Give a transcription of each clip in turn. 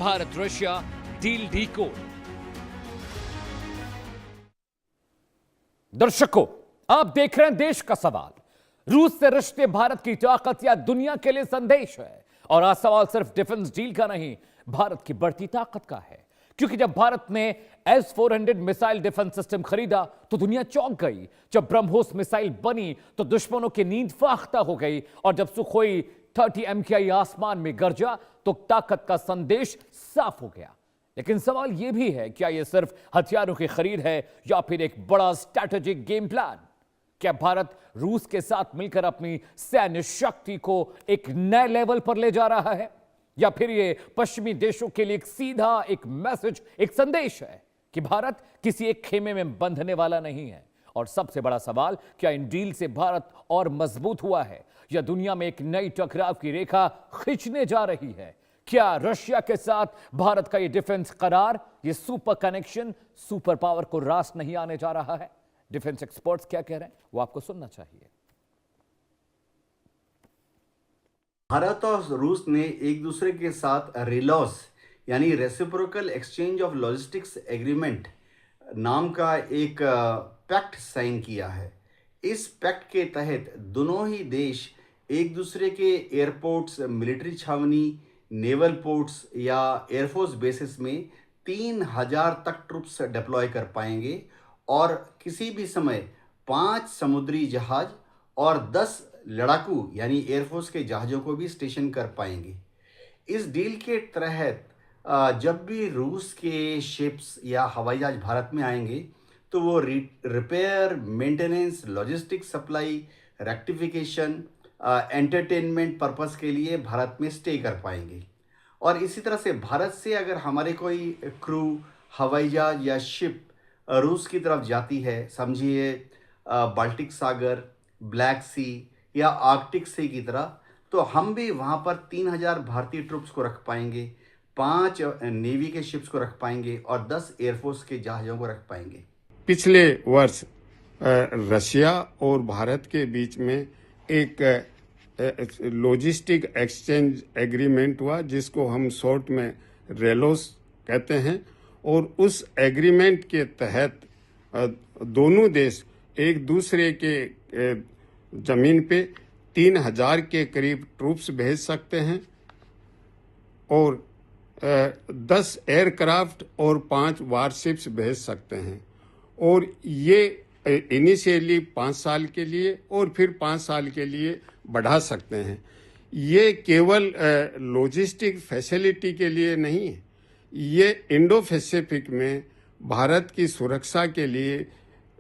Bharat Russia deal decode. दर्शकों, आप देख रहे हैं देश का सवाल। रूस से रिश्ते भारत की ताकत या दुनिया के लिए संदेश है? और आज सवाल सिर्फ डिफेंस डील का नहीं, भारत की बढ़ती ताकत का है। क्योंकि जब भारत ने S-400 मिसाइल डिफेंस सिस्टम खरीदा तो दुनिया चौंक गई। जब ब्रह्मोस मिसाइल बनी तो दुश्मनों की नींद फाख्ता हो गई। और जब सुखोई 30 MKI आसमान में गरजा तो ताकत का संदेश साफ हो गया। लेकिन सवाल यह भी है, क्या यह सिर्फ हथियारों की खरीद है या फिर एक बड़ा स्ट्रैटेजिक गेम प्लान? क्या भारत रूस के साथ मिलकर अपनी सैन्य शक्ति को एक नए लेवल पर ले जा रहा है, या फिर यह पश्चिमी देशों के लिए एक सीधा एक मैसेज, एक संदेश है कि भारत किसी एक खेमे में बंधने वाला नहीं है? और सबसे बड़ा सवाल, क्या इन डील से भारत और मजबूत हुआ है या दुनिया में एक नई टकराव की रेखा खींचने जा रही है? क्या रशिया के साथ भारत का ये डिफेंस करार, ये सुपर कनेक्शन सुपर पावर को रास नहीं आने जा रहा है? डिफेंस एक्सपर्ट्स क्या कह रहे हैं वो आपको सुनना चाहिए। भारत और रूस ने एक दूसरे के साथ रिलॉस यानी reciprocal exchange of logistics agreement नाम का एक पैक्ट साइन किया है। इस पैक्ट के तहत दोनों ही देश एक दूसरे के एयरपोर्ट्स, मिलिट्री छावनी, नेवल पोर्ट्स या एयरफोर्स बेसिस में 3000 तक ट्रूप्स डिप्लॉय कर पाएंगे और किसी भी समय 5 समुद्री जहाज और 10 लड़ाकू यानी एयरफोर्स के जहाज़ों को भी स्टेशन कर पाएंगे। इस डील के तहत जब भी रूस के शिप्स या हवाई जहाज भारत में आएंगे तो वो repair, maintenance, logistics supply, rectification, entertainment purpose के लिए भारत में स्टे कर पाएंगे। और इसी तरह से भारत से अगर हमारे कोई क्रू, हवाई जहाज या शिप रूस की तरफ जाती है, समझिए बाल्टिक सागर, ब्लैक सी या आर्कटिक सी की तरह, तो हम भी वहाँ पर 3000 भारतीय ट्रूप्स को रख पाएंगे, 5 नेवी के शिप्स को रख पाएंगे और 10 एयरफोर्स के जहाज़ों को रख पाएंगे। पिछले वर्ष रशिया और भारत के बीच में एक लॉजिस्टिक एक्सचेंज एग्रीमेंट हुआ, जिसको हम शॉर्ट में रेलोस कहते हैं। और उस एग्रीमेंट के तहत दोनों देश एक दूसरे के जमीन पे 3000 के करीब ट्रूप्स भेज सकते हैं और 10 एयरक्राफ्ट और 5 वारशिप्स भेज सकते हैं। और ये इनिशियली 5 साल के लिए और फिर 5 साल के लिए बढ़ा सकते हैं। ये केवल लॉजिस्टिक फैसिलिटी के लिए नहीं है, ये इंडो पैसिफिक में भारत की सुरक्षा के लिए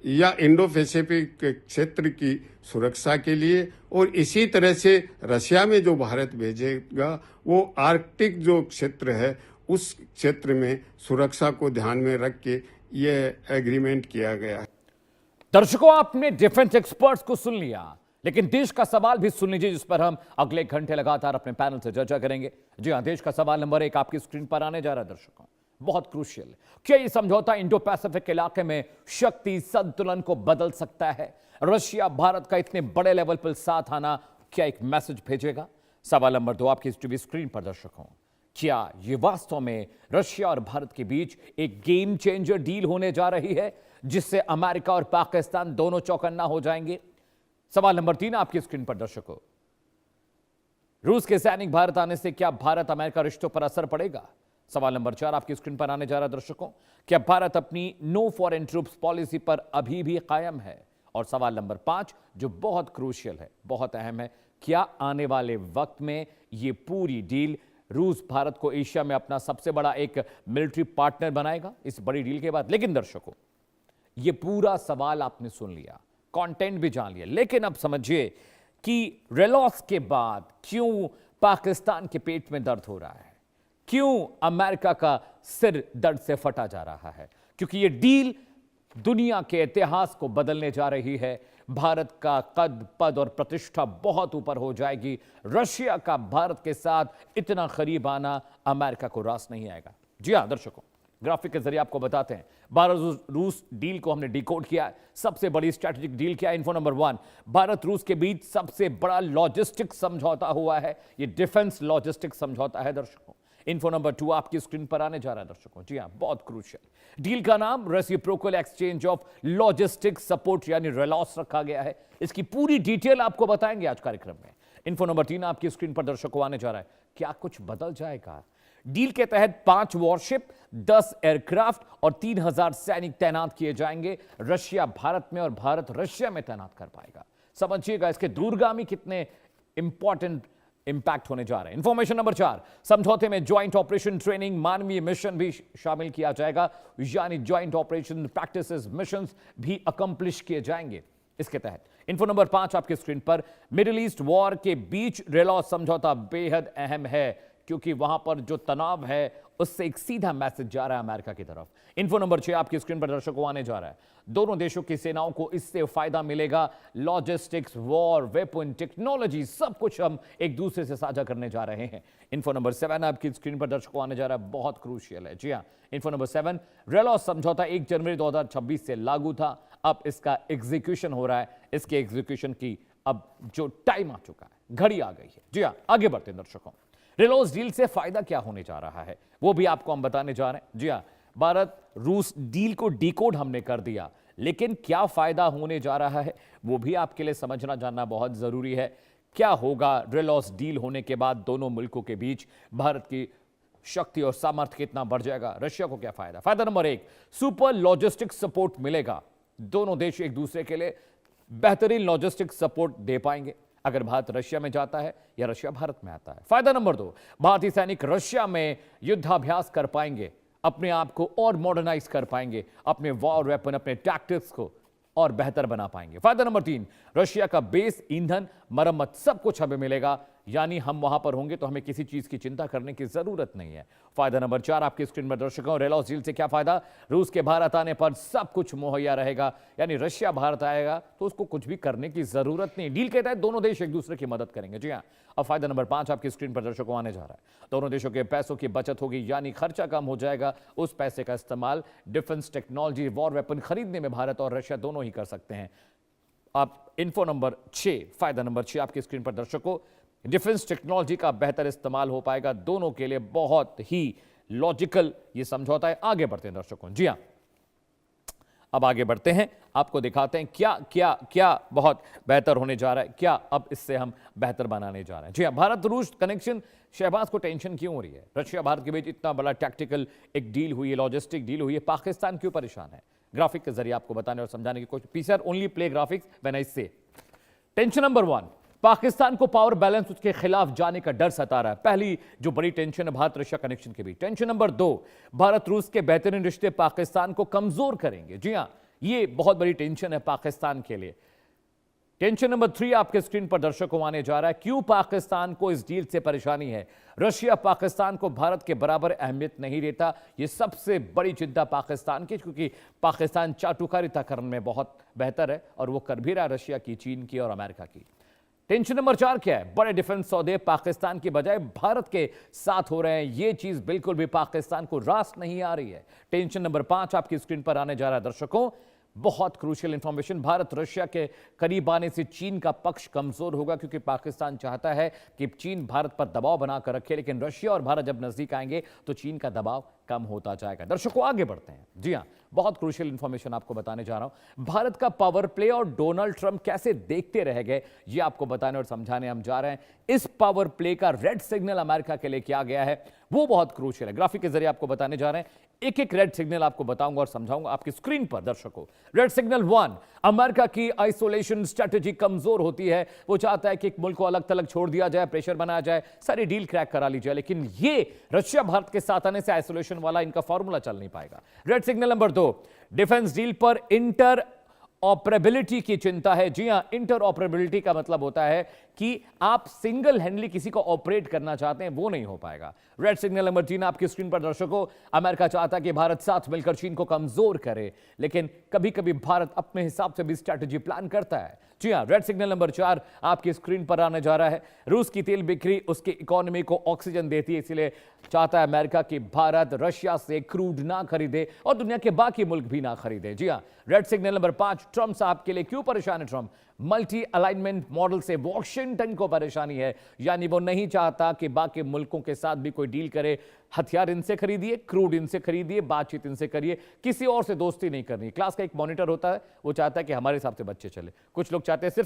या इंडो पैसिफिक क्षेत्र की सुरक्षा के लिए, और इसी तरह से रशिया में जो भारत भेजेगा वो आर्कटिक जो क्षेत्र है उस क्षेत्र में सुरक्षा को ध्यान में रख के ये एग्रीमेंट किया गया है। दर्शकों, आपने डिफेंस एक्सपर्ट्स को सुन लिया, लेकिन देश का सवाल भी सुन लीजिए, जिस पर हम अगले घंटे लगातार अपने पैनल से चर्चा करेंगे। जी हां, देश का सवाल नंबर 1 आपकी स्क्रीन पर आने जा रहा है। दर्शकों, बहुत क्रूशियल, क्या यह समझौता इंडो पैसिफिक इलाके में शक्ति संतुलन को बदल सकता है? रशिया भारत का इतने बड़े लेवल पर साथ आना क्या एक मैसेज भेजेगा? सवाल नंबर 2 आपकी टीवी स्क्रीन पर। दर्शकों, क्या यह वास्तव में रशिया और भारत के बीच एक गेम चेंजर डील होने जा रही है, जिससे अमेरिका और पाकिस्तान दोनों चौकन्ना हो जाएंगे? सवाल नंबर 3 आपकी स्क्रीन पर। दर्शकों, रूस के सैनिक भारत आने से क्या भारत अमेरिका रिश्तों पर असर पड़ेगा? सवाल नंबर 4 आपकी स्क्रीन पर आने जा रहा है। दर्शकों, क्या भारत अपनी नो फॉरेन ट्रूप्स पॉलिसी पर अभी भी कायम है? और सवाल नंबर 5 जो बहुत क्रूशियल है, बहुत अहम है, क्या आने वाले वक्त में यह पूरी डील रूस भारत को एशिया में अपना सबसे बड़ा एक मिलिट्री पार्टनर बनाएगा इस बड़ी डील के बाद? लेकिन दर्शकों, यह पूरा सवाल आपने सुन लिया, कंटेंट भी जान लिया, लेकिन अब समझिए कि रेलॉस के बाद क्यों पाकिस्तान के पेट में दर्द हो रहा है, क्यों अमेरिका का सिर दर्द से फटा जा रहा है? क्योंकि यह डील दुनिया के इतिहास को बदलने जा रही है। भारत का कद, पद और प्रतिष्ठा बहुत ऊपर हो जाएगी। रशिया का भारत के साथ इतना करीब आना अमेरिका को रास नहीं आएगा। जी हां दर्शकों, ग्राफिक के जरिए आपको बताते हैं भारत रूस डील को हमने डिकोड किया है। सबसे बड़ी स्ट्रैटेजिक डील क्या है? इन्फो नंबर 1, भारत रूस के बीच सबसे बड़ा लॉजिस्टिक समझौता हुआ है। यह डिफेंस लॉजिस्टिक समझौता है दर्शकों। इन्फो नंबर 2 आपकी स्क्रीन पर आने जा रहा है दर्शकों। जी हां, बहुत क्रूशियल डील का नाम reciprocal exchange of logistic support यानी रेलॉस रखा गया है। इसकी पूरी डिटेल आपको बताएंगे आज कार्यक्रम में। इन्फो नंबर 3 आपकी स्क्रीन पर दर्शकों आने जा रहा है। क्या कुछ बदल जाएगा? डील के तहत 5 वॉरशिप, 10 एयरक्राफ्ट और 3000 सैनिक तैनात किए जाएंगे। रशिया भारत में और भारत रशिया में तैनात कर पाएगा। समझिएगा इसके दूरगामी कितने इंपॉर्टेंट इंपैक्ट होने जा रहे हैं। इंफॉर्मेशन नंबर 4, समझौते में ज्वाइंट ऑपरेशन ट्रेनिंग, मानवीय मिशन भी शामिल किया जाएगा, यानी ज्वाइंट ऑपरेशन प्रैक्टिसेस मिशंस भी अकम्प्लिश किए जाएंगे इसके तहत। इन्फो नंबर 5 आपके स्क्रीन पर, मिडिल ईस्ट वॉर के बीच रेलॉस समझौता बेहद अहम है, क्योंकि वहां पर जो तनाव है उससे एक सीधा मैसेज जा रहा है अमेरिका की तरफ। इन्फो नंबर 6 आपकी स्क्रीन पर दर्शकों आने जा रहा है। दोनों देशों की सेनाओं को इससे फायदा मिलेगा। लॉजिस्टिक्स, वॉर, वेपन, टेक्नोलॉजी सब कुछ हम एक दूसरे से साझा करने जा रहे हैं। इन्फो नंबर 7 आपकी स्क्रीन पर दर्शकों आने जा रहा है, बहुत क्रूशियल है। जी हां, इन्फो नंबर 7, रेलॉस समझौता 1 जनवरी 2026 से लागू था, अब इसका एग्जीक्यूशन हो रहा है। इसके एग्जीक्यूशन की अब जो टाइम आ चुका है, घड़ी आ गई है। जी हां, आगे बढ़ते हैं दर्शकों। रेलॉस डील से फायदा क्या होने जा रहा है वो भी आपको हम बताने जा रहे हैं। जी हां, भारत रूस डील को डिकोड हमने कर दिया, लेकिन क्या फायदा होने जा रहा है वो भी आपके लिए समझना जानना बहुत जरूरी है। क्या होगा रेलॉस डील होने के बाद दोनों मुल्कों के बीच? भारत की शक्ति और सामर्थ्य कितना बढ़ जाएगा? रशिया को क्या फायदा? फायदा नंबर 1, सुपर लॉजिस्टिक सपोर्ट मिलेगा। दोनों देश एक दूसरे के लिए बेहतरीन लॉजिस्टिक सपोर्ट दे पाएंगे अगर भारत रशिया में जाता है या रशिया भारत में आता है। फायदा नंबर 2, भारतीय सैनिक रशिया में युद्धाभ्यास कर पाएंगे, अपने आप को और मॉडर्नाइज कर पाएंगे, अपने वॉर वेपन, अपने टैक्टिक्स को और बेहतर बना पाएंगे। फायदा नंबर 3, रशिया का बेस, ईंधन, मरम्मत सब कुछ हमें मिलेगा, यानी हम वहां पर होंगे तो हमें किसी चीज की चिंता करने की जरूरत नहीं है। फायदा नंबर 4 आपकी स्क्रीन पर दर्शकों, रेलॉस डील से क्या फायदा? रूस के भारत आने पर सब कुछ मुहैया रहेगा, यानी रशिया भारत आएगा तो उसको कुछ भी करने की जरूरत नहीं। डील के तहत दोनों देश एक दूसरे की मदद करेंगे। जी हां, अब फायदा नंबर 5 आपकी स्क्रीन पर दर्शकों आने जा रहा है। दोनों देशों के पैसों की बचत होगी, यानी खर्चा कम हो जाएगा। उस पैसे का इस्तेमाल डिफेंस टेक्नोलॉजी, वॉर वेपन खरीदने में भारत और रशिया दोनों ही कर सकते हैं। आप इन्फो नंबर 6, फायदा नंबर 6 आपकी स्क्रीन पर दर्शकों, डिफेंस टेक्नोलॉजी का बेहतर इस्तेमाल हो पाएगा। दोनों के लिए बहुत ही लॉजिकल ये समझौता है। आगे बढ़ते हैं दर्शकों। जी हां, अब आगे बढ़ते हैं, आपको दिखाते हैं क्या क्या क्या बहुत बेहतर होने जा रहा है, क्या अब इससे हम बेहतर बनाने जा रहे हैं। जी हां, भारत रूस कनेक्शन, शहबाज को टेंशन क्यों हो रही है? रशिया भारत के बीच इतना बड़ा टैक्टिकल एक डील हुई है, लॉजिस्टिक डील हुई है, पाकिस्तान क्यों परेशान है? ग्राफिक के जरिए आपको बताने और समझाने की कोशिश। पीसर only play graphics when I say. Tension number 1, Pakistan को पावर बैलेंस उसके खिलाफ जाने का डर सता रहा है। पहली जो बड़ी टेंशन है भारत रशिया कनेक्शन के बीच। टेंशन नंबर 2, भारत रूस के बेहतरीन रिश्ते पाकिस्तान को कमजोर करेंगे। जी हां, ये बहुत बड़ी टेंशन है पाकिस्तान के लिए। टेंशन नंबर 3 आपके स्क्रीन पर दर्शकों आने जा रहा है, क्यों पाकिस्तान को इस डील से परेशानी है? रशिया पाकिस्तान को भारत के बराबर अहमियत नहीं देता, यह सबसे बड़ी चिंता पाकिस्तान की, क्योंकि पाकिस्तान चाटुकारिता करने में बहुत बेहतर है और वो कर भी रहा है रशिया की, चीन की और अमेरिका की। टेंशन नंबर 4 क्या है? बड़े डिफेंस सौदे पाकिस्तान की बजाय भारत के साथ हो रहे हैं, यह चीज बिल्कुल भी पाकिस्तान को रास नहीं आ रही है। टेंशन नंबर 5 आपकी स्क्रीन पर आने जा रहा है दर्शकों, बहुत क्रूशियल इंफॉर्मेशन। भारत रशिया के करीब आने से चीन का पक्ष कमजोर होगा, क्योंकि पाकिस्तान चाहता है कि चीन भारत पर दबाव बनाकर रखे, लेकिन रशिया और भारत जब नजदीक आएंगे तो चीन का दबाव कम होता जाएगा। दर्शकों आगे बढ़ते हैं। जी हां, बहुत क्रूशियल इंफॉर्मेशन आपको बताने जा रहा हूं। भारत का पावर प्ले और डोनाल्ड ट्रंप कैसे देखते रह गए, ये आपको बताने और समझाने हम जा रहे हैं। इस पावर प्ले का रेड सिग्नल अमेरिका के लिए क्या गया है वो बहुत क्रूशियल है। ग्राफिक के जरिए आपको बताने जा रहे हैं, एक एक रेड सिग्नल आपको बताऊंगा और समझाऊंगा आपकी स्क्रीन पर दर्शकों। रेड सिग्नल 1, अमेरिका की आइसोलेशन स्ट्रेटेजी कमजोर होती है। वो चाहता है कि एक मुल्क को अलग थलग छोड़ दिया जाए, प्रेशर बनाया जाए, सारी डील क्रैक करा ली जाए, लेकिन ये रशिया भारत के साथ आने से आइसोलेशन वाला इनका फॉर्मूला चल नहीं पाएगा। Red signal number 2, defence deal पर इंटर ऑपरेबिलिटी की चिंता है। जी हां, इंटर ऑपरेबिलिटी का मतलब होता है कि आप सिंगल हैंडली किसी को ऑपरेट करना चाहते हैं, वो नहीं हो पाएगा। रेड सिग्नल नंबर 3 आपकी स्क्रीन पर दर्शकों, अमेरिका चाहता है कि भारत साथ मिलकर चीन को कमजोर करे, लेकिन कभी कभी भारत अपने हिसाब से भी स्ट्रैटेजी प्लान करता है। जी हां, रेड सिग्नल नंबर 4 आपकी स्क्रीन पर आने जा रहा है। रूस की तेल बिक्री उसकी इकोनॉमी को ऑक्सीजन देती है, इसलिए चाहता है अमेरिका कि भारत रशिया से क्रूड ना खरीदे और दुनिया के बाकी मुल्क भी ना खरीदे। जी हां, रेड सिग्नल नंबर 5, ट्रंप साहब के लिए क्यों परेशान है ट्रंप? मल्टी अलाइनमेंट मॉडल से वॉशिंगटन को परेशानी है, यानी वो नहीं चाहता कि बाकी मुल्कों के साथ भी कोई डील करे। हथियार इनसे खरीदिए, क्रूड इनसे खरीदिए, बातचीत इनसे करिए, किसी और से दोस्ती नहीं करनी। क्लास का एक मॉनिटर होता है, वो चाहता है कि हमारे हिसाब से बच्चे चले। कुछ लोग चाहते हैं सिर्फ